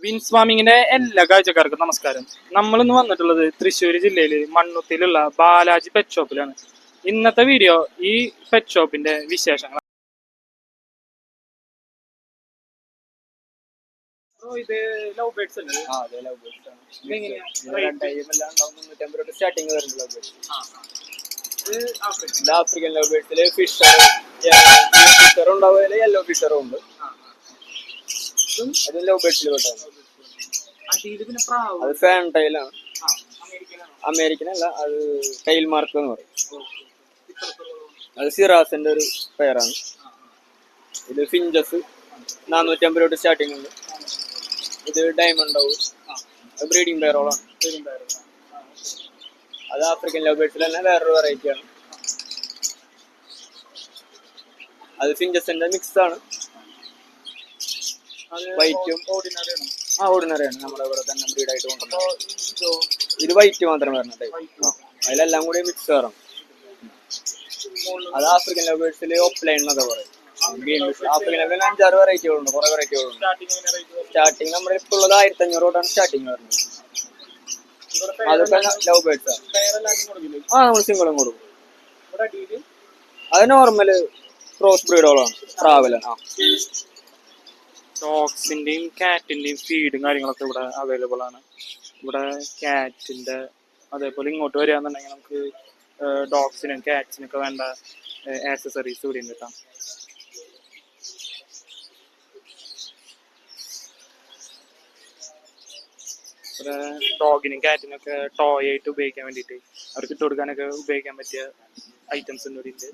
Wins ഫാമിങ്ങിന്റെ എല്ലാ കാഴ്ചക്കാർക്കും നമസ്കാരം. നമ്മളിന്ന് വന്നിട്ടുള്ളത് തൃശ്ശൂർ ജില്ലയിൽ മണ്ണുത്തിയിലുള്ള ബാലാജി പെറ്റ് ഷോപ്പിലാണ്. ഇന്നത്തെ വീഡിയോ ഈ പെറ്റ് ഷോപ്പിന്റെ വിശേഷങ്ങൾ. ഇത് ലവ് ബേർഡ്സ് അല്ലേ? ലവ് ബേർഡ്സ് ആണ്. സ്റ്റാർട്ടിങ് വരുന്നത് ലവ് ബേർഡ്സ്. ആഫ്രിക്കൻ ലവ് ബേർഡ്സില് ഫിഷർ ഉണ്ടാവുക, യെല്ലോ ഫിഷറും ഉണ്ട്. അത് ലവ് ബേർഡ്സിൽ പെട്ടാണ്. അത് ഫാൻ ടൈലാണ്. അമേരിക്കൻ അല്ല, അത് ടൈൽ മാർക്ക് എന്ന് പറയും. അത് സിറാസിന്റെ ഒരു പെയറാണ്. ഇത് ഫിഞ്ചസ് 450 തൊട്ട് സ്റ്റാർട്ടിങ് ഉണ്ട്. ഇത് ഡയമണ്ട് ആവും. അത് ബ്രീഡിംഗ് പെയറോളാണ്. അത് ആഫ്രിക്കൻ ലവ് ബേർഡ്സിൽ തന്നെ വേറൊരു വെറൈറ്റി ആണ്. അത് ഫിഞ്ചസിന്റെ മിക്സ് ആണ്. വൈറ്റും ഓർഡിനറി ആണ്. നമ്മുടെ ഇവിടെ തന്നെ ബ്രീഡായിട്ട് കൊണ്ടുവന്നത്. ഇത് വൈറ്റ് മാത്രം വരണേ. അതിലെല്ലാം കൂടി മിക്സ് കയറാം. അത് ആഫ്രിക്കൻ ലവ് ബേർഡ്സിൽ ഓഫ്ലൈൻ എന്നൊക്കെ പറയും. African love 5-6 വെറൈറ്റികളുണ്ട്. കുറെ വെറൈറ്റികളുണ്ട്. സ്റ്റാർട്ടിങ് നമ്മുടെ ഇപ്പോൾ ഉള്ളത് 1500 തൊട്ടാണ് സ്റ്റാർട്ടിങ് വരുന്നത്. അതൊക്കെ ലവ് ബേർഡ്സ് ആണ്. നമ്മൾ സിംഗിളും കൊടുക്കും. അത് നോർമല് ക്രോസ് ബ്രീഡുകളാണ്. ട്രാവലർ. ഡോഗ്സിന്റെയും കാറ്റിന്റെയും ഫീഡും കാര്യങ്ങളൊക്കെ ഇവിടെ അവൈലബിൾ ആണ്. ഇവിടെ കാറ്റിന്റെ അതേപോലെ ഇങ്ങോട്ട് വരികയാണെന്നുണ്ടെങ്കിൽ നമുക്ക് ഡോഗ്സിനും കാറ്റ്സിനൊക്കെ വേണ്ട ആക്സസറീസ് ഇവിടെ ഉണ്ട്. ഇവിടെ ഡോഗിനും കാറ്റിനൊക്കെ ടോയ് ആയിട്ട് ഉപയോഗിക്കാൻ വേണ്ടിയിട്ട് അവർക്ക് ഇട്ട് കൊടുക്കാനൊക്കെ ഉപയോഗിക്കാൻ പറ്റിയ ഐറ്റംസ് ഉണ്ട് ഇവിടെ.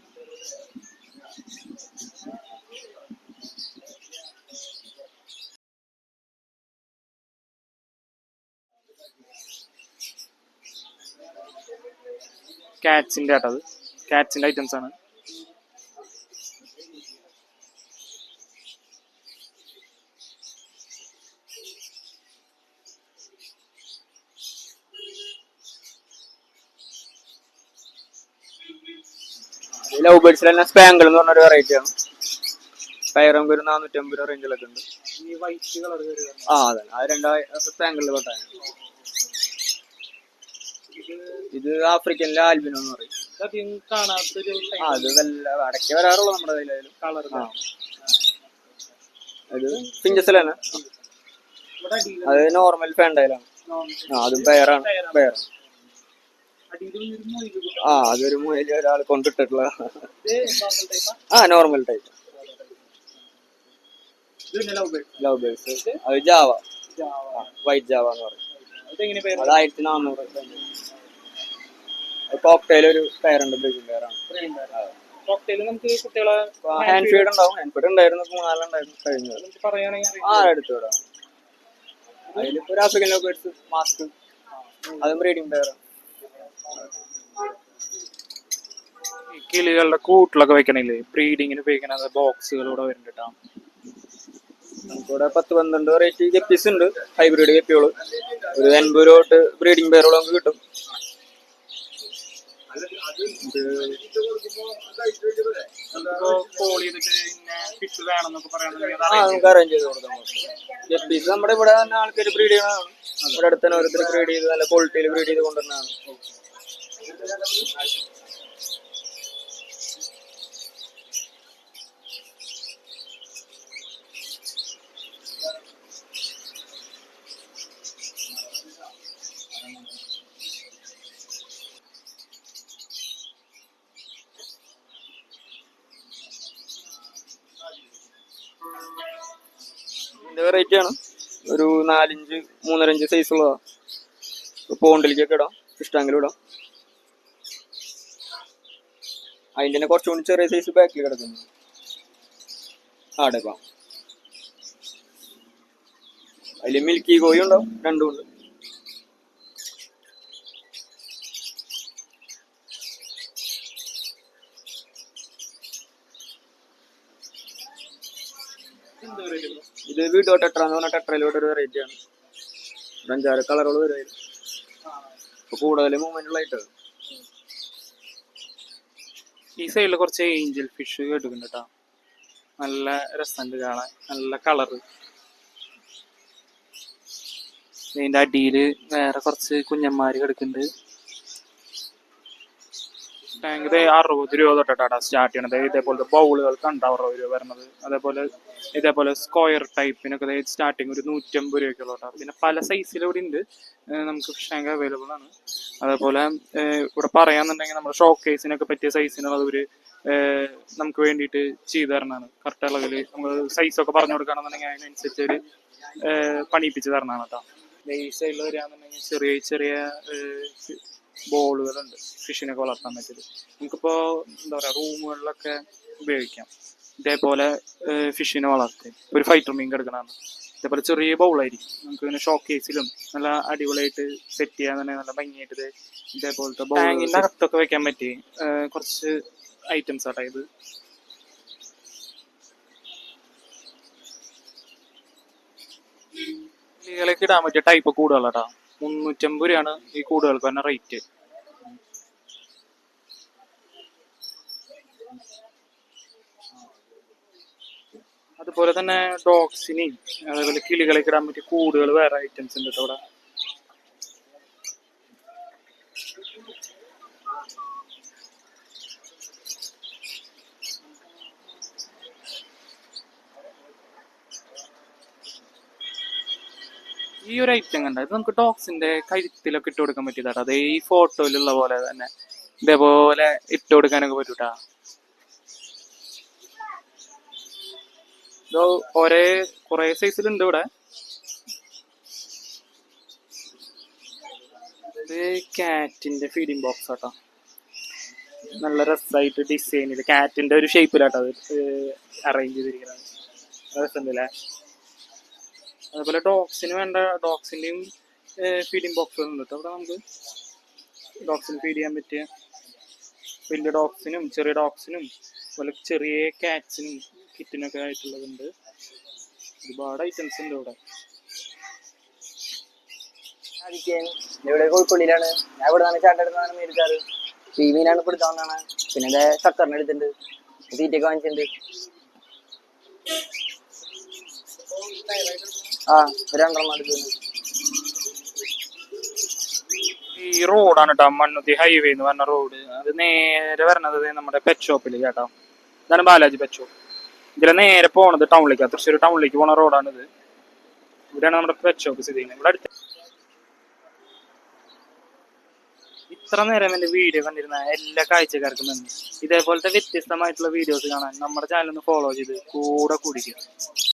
കാറ്റ്സിന്റെ ആട്ടത് കാറ്റ്സിന്റെ ഐറ്റംസ് ആണ്. ലവ് ബേർഡ്സിൽ തന്നെ സ്പാങ്കിൾ എന്ന് പറഞ്ഞൊരു വെറൈറ്റി ആണ്. പയറും ഒരു 450 റേഞ്ചിലൊക്കെ ഉണ്ട്. ഈ വൈറ്റ് കളർ അതെ, അത് 2 സ്പാങ്കിളിൽ പെട്ടാണ്. ഇത് ആഫ്രിക്കനിലെ ആൽബിനോ എന്ന് പറയും. അത് വല്ല അടക്കി വരാറുള്ളൂ നമ്മുടെ കയ്യിലായാലും. അത് ഫിഞ്ചസിൽ തന്നെ. അത് നോർമൽ ഫാൻഡയിലാണ്. അതും പെയറാണ്. പെയർ. അതൊരു മുയൽ ഒരാൾ കൊണ്ടിട്ടുള്ള നോർമൽ ടൈപ്പ്. Love birds. അത് ജാവ, വൈറ്റ് ജാവ എന്ന് പറയും. അത് 1400. കോക്ടെയിൽ ഒരു പെയറുണ്ട്. ബ്രീഡിംഗ് പെയറാണ്. ഹാൻഡ് ഫീഡ് ഉണ്ടാവും. ഹാൻഡ് ഫീഡ് ഉണ്ടായിരുന്നു. 3-4 ഉണ്ടായിരുന്നു. കഴിഞ്ഞത് എടുത്തു വിടാം. അതിലിപ്പോ ഒരു ആഫ്രിക്കൻ ലവ് ബേർഡ്സ് മാസ്ക്, അതും ബ്രീഡിംഗ് പെയറാണ്. കിളികളുടെ കൂട്ടിലൊക്കെ വെക്കണില്ലേ, ബ്രീഡിങ്ങിന് ഉപയോഗിക്കണ ബോക്സുകളിലൂടെ വരുന്നുണ്ട്. നമുക്കിവിടെ 10-12 വെറൈറ്റി ഗപ്പീസ് ഉണ്ട്. ഹൈബ്രിഡ് ഗപ്പികള് ഒരു 80 രൂപ തൊട്ട് ബ്രീഡിംഗ് പെയറുകൾ നമുക്ക് കിട്ടും. നമുക്ക് അറേഞ്ച് ചെയ്ത് കൊടുക്കാം. ഗപ്പീസ് നമ്മുടെ ഇവിടെ തന്നെ ആൾക്കാർ ബ്രീഡ് ചെയ്യണതാണ്. ഇവിടെ അടുത്ത് തന്നെ ഓരോരുത്തർ ബ്രീഡ് ചെയ്ത് നല്ല ക്വാളിറ്റിയിൽ ബ്രീഡ് ചെയ്ത് കൊണ്ടുവരുന്നതാണ്. ഇതിന്റെ വെറൈറ്റി ആണ്. ഒരു 4 ഇഞ്ച് 3.5 ഇഞ്ച് സൈസ് ഉള്ളതാ. പോണ്ടിലേക്കൊക്കെ ഇടാം, ഫിഷ് ടാങ്കിലും ഇടാം. അതിന്റെ തന്നെ കുറച്ചുകൂടി ചെറിയ സൈസ് ബാക്കിൽ കിടക്കുന്നു. എടുക്കാം. അതിൽ മിൽക്കി കോയി ഉണ്ടാവും. രണ്ടും ഉണ്ട്. ഇത് വീഡിയോ ടെട്ര എന്ന് പറഞ്ഞ ടെട്രയിലോട്ട് ഒരു വെറൈറ്റി ആണ്. 5-6 കളറുകൾ വരുമായിരുന്നു. ഇപ്പൊ കൂടുതൽ മൂവ്മെന്റ് ഉള്ളതായിട്ട്. ഈ സൈഡിൽ കുറച്ച് ഏഞ്ചൽ ഫിഷ് കേട്ടിട്ടുണ്ട് കേട്ടോ. നല്ല രസമുണ്ട് കാണാൻ, നല്ല കളറ്. ഇതിന്റെ അടിയിൽ വേറെ കുറച്ച് കുഞ്ഞന്മാര് കിടക്കുന്നുണ്ട്. ടാങ്ക് 60 രൂപ തൊട്ടിട്ടാണ് സ്റ്റാർട്ട് ചെയ്യണത്. ഇതേപോലത്തെ ബൗളുകൾക്കാണ് 60 രൂപ വരുന്നത്. ഇതേപോലെ സ്ക്വയർ ടൈപ്പിനൊക്കെ സ്റ്റാർട്ടിങ് ഒരു 150 രൂപയ്ക്കുള്ള കേട്ടോ. പിന്നെ പല സൈസിലൂടെ ഉണ്ട്, നമുക്ക് ഫിഷ് ടാങ്ക് അവൈലബിൾ ആണ്. അതേപോലെ ഇവിടെ പറയാന്നുണ്ടെങ്കിൽ നമ്മുടെ ഷോ കേസിനൊക്കെ പറ്റിയ സൈസിനുള്ളത് ഒരു നമുക്ക് വേണ്ടിയിട്ട് ചെയ്തു തരണതാണ്. കറക്റ്റ് അളവിൽ നമ്മൾ സൈസൊക്കെ പറഞ്ഞു കൊടുക്കുകയാണെന്നുണ്ടെങ്കിൽ അതിനനുസരിച്ച് ഒരു പണിയിപ്പിച്ച് തരണതാണ് കേട്ടോ. ഈ സൈഡിൽ വരികയാണെന്നുണ്ടെങ്കിൽ ചെറിയ ചെറിയ ബോളുകളുണ്ട് ഫിഷിനൊക്കെ വളർത്താൻ പറ്റിയത്. നമുക്കിപ്പോൾ എന്താ പറയുക, റൂമുകളിലൊക്കെ ഉപയോഗിക്കാം. ഇതേപോലെ ഫിഷിനെ വളർത്തി ഒരു ഫൈറ്റർ മീൻ കിടക്കണതാണ്. ഇതേപോലെ ചെറിയ ബൗളായിരിക്കും, നമുക്ക് ഇങ്ങനെ ഷോ കേസിലും നല്ല അടിപൊളിയായിട്ട് സെറ്റ് ചെയ്യാൻ തന്നെ നല്ല ഭംഗിയായിട്ട് ഇതേപോലത്തെ ടാങ്കിന്റെ അകത്തൊക്കെ വെക്കാൻ പറ്റി കുറച്ച് ഐറ്റംസ് ആട്ടോ ഇത്. കിളികളൊക്കെ ഇടാൻ പറ്റിയ ടൈപ്പ് കൂടുകളാട്ടോ. 350 രൂപയാണ് ഈ കൂടുകൾക്ക് തന്നെ റേറ്റ്. അതുപോലെ തന്നെ ഡോഗ്സിനെയും അതേപോലെ കിളികളൊക്കെ ഇടാൻ പറ്റിയ കൂടുകൾ വേറെ ഐറ്റംസ് ഉണ്ട് കേട്ടോ ഇവിടെ. ഈ ഒരു ഐറ്റം കണ്ട ഇത് നമുക്ക് ഡോഗ്സിന്റെ കഴുത്തിലൊക്കെ ഇട്ട് കൊടുക്കാൻ പറ്റിയതാട്ടോ. അതേ ഈ ഫോട്ടോയിലുള്ള പോലെ തന്നെ ഇതേപോലെ ഇട്ട് കൊടുക്കാനൊക്കെ പറ്റൂട്ടാ. ഇത് കുറെ സൈസിലുണ്ട് ഇവിടെ. ഇത് കാറ്റിന്റെ ഫീഡിങ് ബോക്സ് ആട്ടോ. നല്ല രസമായിട്ട് ഡിസൈനിൽ കാറ്റിന്റെ ഒരു ഷേപ്പിലാട്ടോ അത് അറേഞ്ച് ചെയ്തിരിക്കുന്നത്. രസമുണ്ടല്ലേ. അതുപോലെ ഡോഗ്സിന് വേണ്ട ഡോഗ്സിന്റെയും ഫീഡിങ് ബോക്സുകളുണ്ട് കേട്ടോ അവിടെ. നമുക്ക് ഡോഗ്സിന് ഫീഡ് ചെയ്യാൻ പറ്റിയ വലിയ ഡോഗ്സിനും ചെറിയ ഡോഗ്സിനും അതുപോലെ ചെറിയ കാറ്റ്സിനും കിറ്റിനൊക്കെ ആയിട്ടുള്ളതുണ്ട്. ഒരുപാട് ഐറ്റംസ് ഉണ്ട് ഇവിടെ. ഇവിടെ കോഴിപ്പള്ളിയിലാണ്. ഞാൻ ഇവിടെ നിന്നാണ് ചാട്ടെടുത്താണ് മേടിക്കാറ്. ഈ മീനാണ് ഇപ്പോൾ എടുക്കാവുന്നതാണ്. പിന്നെ ചക്കറിന് എടുത്തിട്ടുണ്ട്, തീറ്റയൊക്കെ വാങ്ങിച്ചിട്ടുണ്ട്. ആ 2 എടുത്തിട്ടുണ്ട്. ഈ റോഡാണ് കേട്ടോ, മണ്ണുത്തി ഹൈവേ എന്ന് പറഞ്ഞ റോഡ്. അത് നേരെ വരണത് നമ്മുടെ പെറ്റ് ഷോപ്പിൽ കേട്ടോ. ഇതാണ് ബാലാജി പെറ്റ് ഷോപ്പ്. ഇതിലെ നേരെ പോണത് ടൗണിലേക്ക്, തൃശ്ശൂർ ടൗണിലേക്ക് പോണ റോഡാണിത്. ഇവിടെയാണ് നമ്മുടെ പെറ്റ് ഷോപ്പ് സ്ഥിതി ചെയ്യുന്നത്. ഇവിടെ അടുത്ത് ഇത്ര നേരം എൻ്റെ വീഡിയോ കണ്ടിരുന്ന എല്ലാ കാഴ്ചക്കാർക്കും നന്ദി. ഇതേപോലത്തെ വ്യത്യസ്തമായിട്ടുള്ള വീഡിയോസ് കാണാൻ നമ്മുടെ ചാനൽ ഒന്ന് ഫോളോ ചെയ്ത് കൂടെ കുടിക്കുക.